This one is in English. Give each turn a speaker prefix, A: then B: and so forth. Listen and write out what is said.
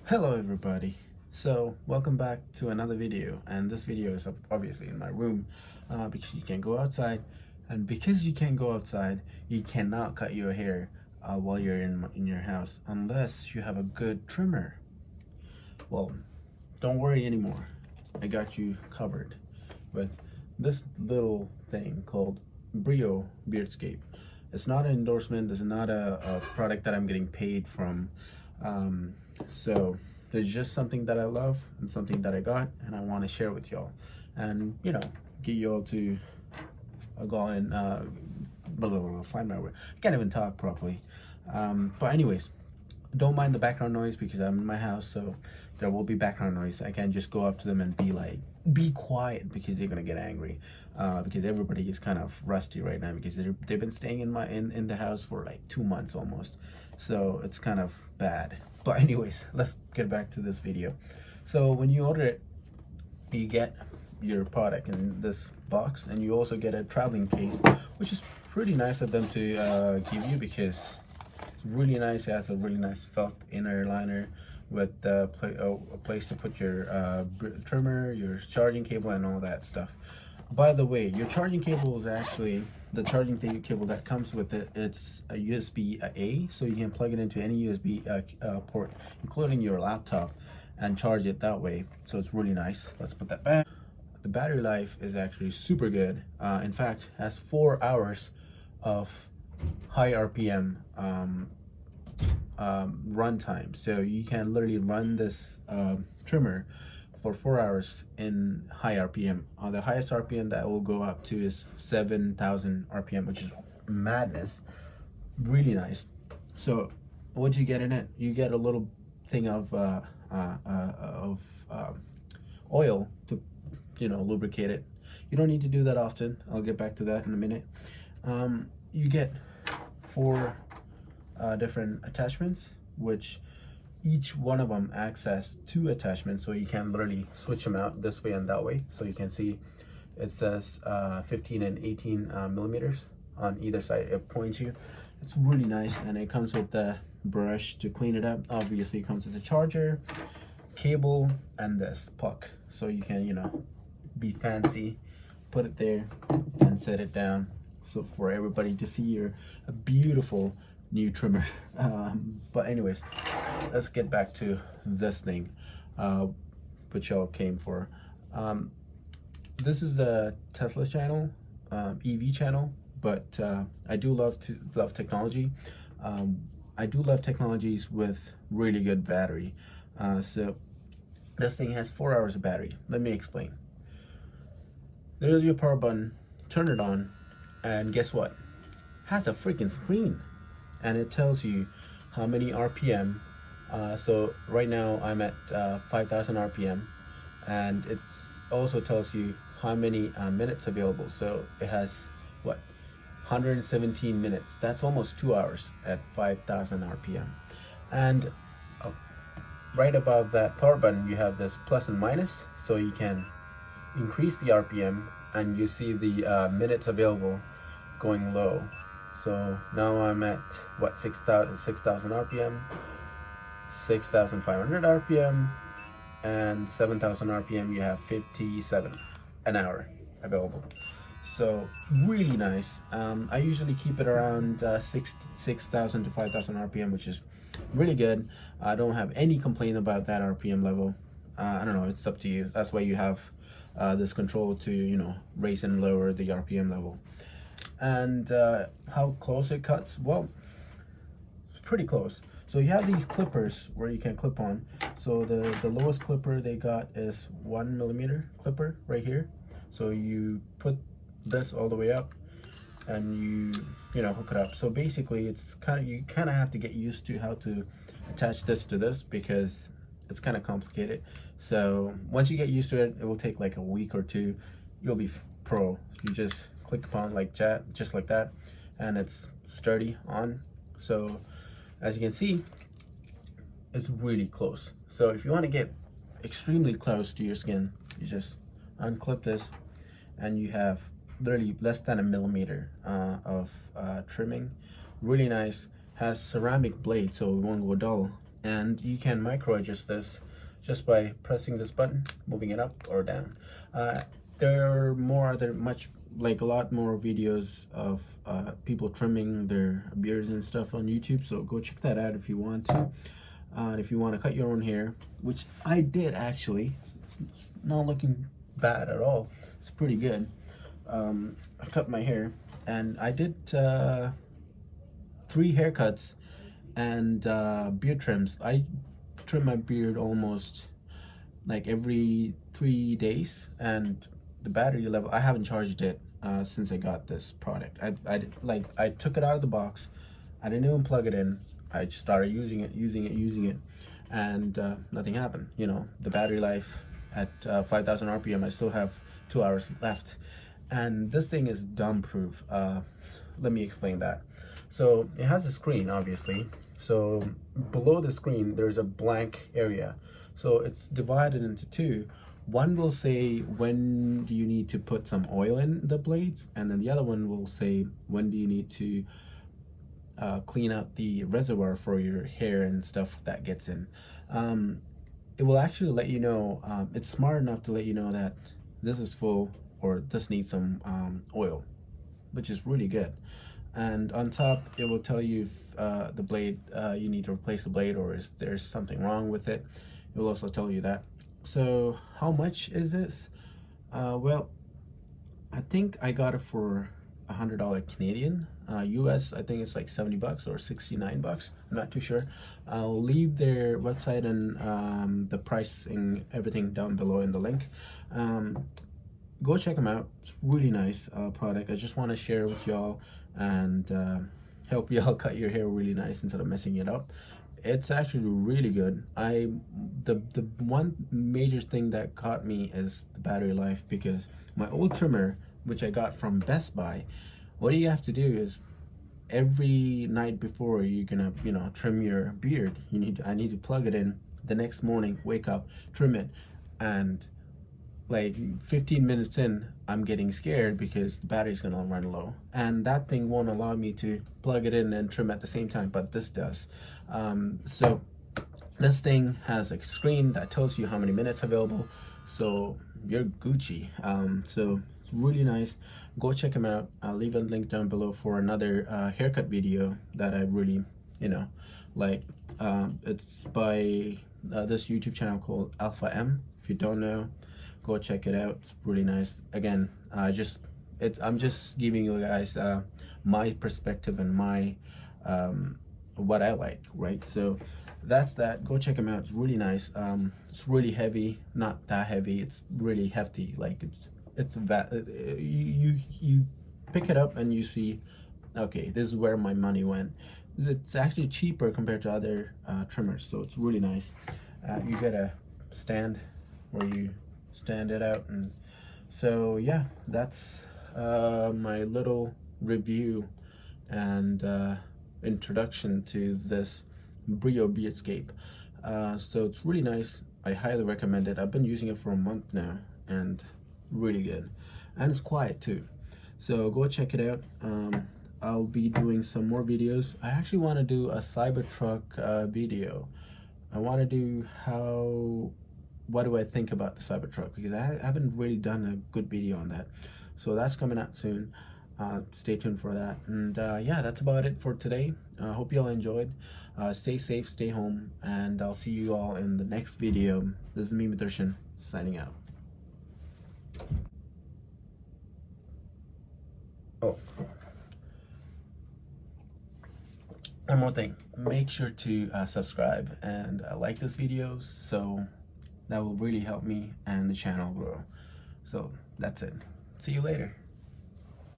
A: Hello everybody. So welcome back to another video, and this video is obviously in my room because you can't go outside, and because you can't go outside you cannot cut your hair while you're in your house unless you have a good trimmer. Well, don't worry anymore. I got you covered with this little thing called Brio Beardscape. It's not an endorsement. This is not a product that I'm getting paid from. So it's just something that I love and something that I got and I want to share with y'all, and get y'all to go and find my word. I can't even talk properly. But anyways, don't mind the background noise because I'm in my house, so there will be background noise. I can't just go up to them and be like, be quiet, because they're gonna get angry. Because everybody is kind of rusty right now because they've been staying in the house for like 2 months almost, so it's kind of bad. But anyways, let's get back to this video. So when you order it, you get your product in this box, and you also get a traveling case, which is pretty nice of them to give you, because it's really nice. It has a really nice felt inner liner with a place to put your trimmer, your charging cable, and all that stuff. By the way, your charging cable is actually the charging cable that comes with it. It's a USB-A, so you can plug it into any USB port, including your laptop, and charge it that way. So it's really nice. Let's put that back. The battery life is actually super good. In fact, it has 4 hours of high RPM run time. So you can literally run this trimmer for 4 hours in high RPM. The highest RPM that will go up to is 7,000 RPM, which is madness. Really nice. So what you get in it? You get a little thing of oil to lubricate it. You don't need to do that often. I'll get back to that in a minute. You get 4 different attachments, which each one of them acts as 2 attachments, so you can literally switch them out this way and that way. So you can see it says 15 and 18 millimeters on either side. It points you. It's really nice, and it comes with the brush to clean it up. Obviously it comes with the charger, cable, and this puck, so you can be fancy, put it there and set it down, so for everybody to see your beautiful new trimmer. But anyways, let's get back to this thing, which y'all came for. This is a Tesla channel, EV channel, but I do love technology. I do love technologies with really good battery. So this thing has 4 hours of battery. Let me explain. There's your power button, turn it on, and guess what? It has a freaking screen, and it tells you how many RPM. So right now I'm at 5,000 RPM, and it also tells you how many minutes available. So it has 117 minutes. That's almost 2 hours at 5,000 RPM. And right above that power button you have this plus and minus, so you can increase the RPM, and you see the minutes available going low. So now I'm at 6,000 RPM, 6,500 RPM, and 7,000 RPM. You have 57 an hour available. So really nice. I usually keep it around 6,000 to 5,000 RPM, which is really good. I don't have any complaint about that RPM level. I don't know, it's up to you. That's why you have this control to raise and lower the RPM level. And how close it cuts? Well, it's pretty close. So you have these clippers where you can clip on. So the lowest clipper they got is 1 millimeter clipper right here. So you put this all the way up, and you hook it up. So basically it's you kind of have to get used to how to attach this to this, because it's kind of complicated. So once you get used to it, it will take like a week or 2. You'll be pro. You just click upon like that, just like that, and it's sturdy on. So as you can see, it's really close. So if you want to get extremely close to your skin, you just unclip this, and you have literally less than a millimeter of trimming. Really nice. Has ceramic blade, so it won't go dull. and you can micro adjust this just by pressing this button, moving it up or down. There are much, like a lot more videos of people trimming their beards and stuff on YouTube, so go check that out if you want to. And if you want to cut your own hair, which I did actually, it's not looking bad at all. It's pretty good. I cut my hair, and I did 3 haircuts and beard trims. I trim my beard almost like every 3 days, and the battery level, I haven't charged it since I got this product. I took it out of the box. I didn't even plug it in. I just started using it, and nothing happened. You know, the battery life at 5,000 RPM, I still have 2 hours left, and this thing is dumb proof. Let me explain that. So it has a screen, obviously. So below the screen, there's a blank area. So it's divided into 2. One will say when do you need to put some oil in the blades, and then the other one will say when do you need to clean out the reservoir for your hair and stuff that gets in. It will actually let you know, it's smart enough to let you know that this is full or this needs some oil, which is really good. And on top, it will tell you if the blade, you need to replace the blade, or is there's something wrong with it. It will also tell you that. So how much is this? Well, I think I got it for $100 Canadian. US, I think it's like 70 bucks or 69 bucks. I'm not too sure. I'll leave their website and the pricing, everything down below in the link. Go check them out. It's really nice product. I just want to share with y'all and help y'all cut your hair really nice instead of messing it up. It's actually really good. The one major thing that caught me is the battery life, because my old trimmer, which I got from Best Buy, what you have to do is every night before you're gonna, you know, trim your beard, I need to plug it in the next morning, wake up, trim it, and like 15 minutes in, I'm getting scared because the battery's gonna run low, and that thing won't allow me to plug it in and trim at the same time, but this does. So this thing has a screen that tells you how many minutes available, so you're Gucci. So it's really nice. Go check them out. I'll leave a link down below for another haircut video that I really, you know, like. It's by this YouTube channel called Alpha M. If you don't know, go check it out. It's really nice. Again, I'm just giving you guys my perspective and my what I like, right? So that's that. Go check them out. It's really nice. It's really heavy, not that heavy. It's really hefty. Like you pick it up and you see, okay, this is where my money went. It's actually cheaper compared to other trimmers, so it's really nice. You get a stand where you stand it out, and so yeah, that's my little review and introduction to this Brio Beardscape. So it's really nice. I highly recommend it. I've been using it for a month now, and really good, and it's quiet too. So go check it out. I'll be doing some more videos. I actually want to do a Cybertruck video. I want to do what do I think about the Cybertruck, because I haven't really done a good video on that. So that's coming out soon. Stay tuned for that. And yeah, that's about it for today. I hope you all enjoyed. Stay safe, stay home, and I'll see you all in the next video. This is me, Mithrishan, signing out. Oh, one more thing. Make sure to subscribe and like this video, so that will really help me and the channel grow. So that's it. See you later.